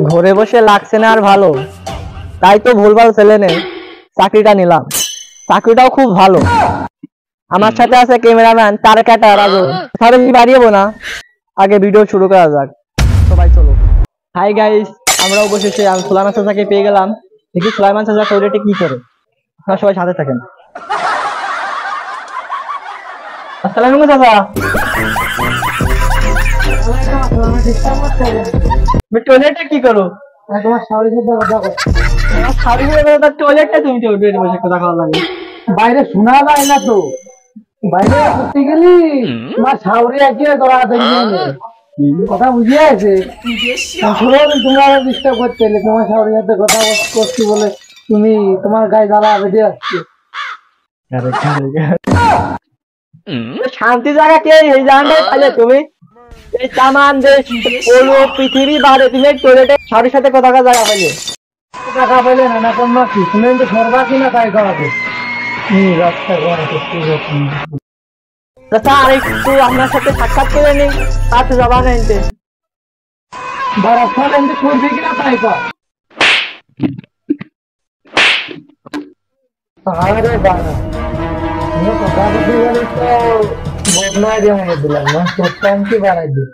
ঘরে বসে লাগছে না আর ভালো, তাই তো ভুলভাল ছেলে নেই চাকরিটা নিলাম। চাকরিটাও খুব ভালো, আমার সাথে আছে ক্যামেরাম্যান তারকাটা রাজু। তাহলে বাড়িয়েবো না, আগে ভিডিও শুরু করা যাক। সবাই চলো। হাই গাইস, আমরা অবশেষে সুলাইমান চাচাকে পেয়ে গেলাম। দেখি সুলাইমান চাচা টয়লেটে কি করে। আপনারা সবাই সাথে থাকেন। আসসালামু আলাইকুম চাচা। টয়লেটে কি করো? তোমার শাওরের সাথে কথা কও। আমার শাড়ি পরে টয়লেটটা তুমি টয়লেটে বসে কথা বলা লাগে। বাইরে শোনা যায় না তো, বাইরে করতে গেলি তোমার শাওরে এসে তোরা কথা বুঝিয়ে আছে। তোমরা ডিস্টার্ব করতে এলে তোমার শাওরের সাথে কথা করছি বলে তুমি তোমার গায়ে জ্বালা বেঁধে আসছে। শান্তি জায়গা কে এই জায়গাটাই পাইলে তুমি? এই তামান দেশ পুরো পৃথিবী বাদে তুমি টয়লেটে শাড়ির সাথে কথা জায়গা পাইলে? টাকা পেলে না কন্যা কি তুমি তো সর্বাকি না তাই করাতে রাস্তা করাতে চাচা আর একটু আপনার সাথে সাক্ষাৎ করে নিই, তার তো যাবা না এনতে। বা রাস্তা এনতে করবে কিনা তাই কর। আরে বাবা তুমি কথা বলতে গেলে তো বদলাই দিয়ে মনে দিলাম না, তোর টাইম কি বাড়াই দিই।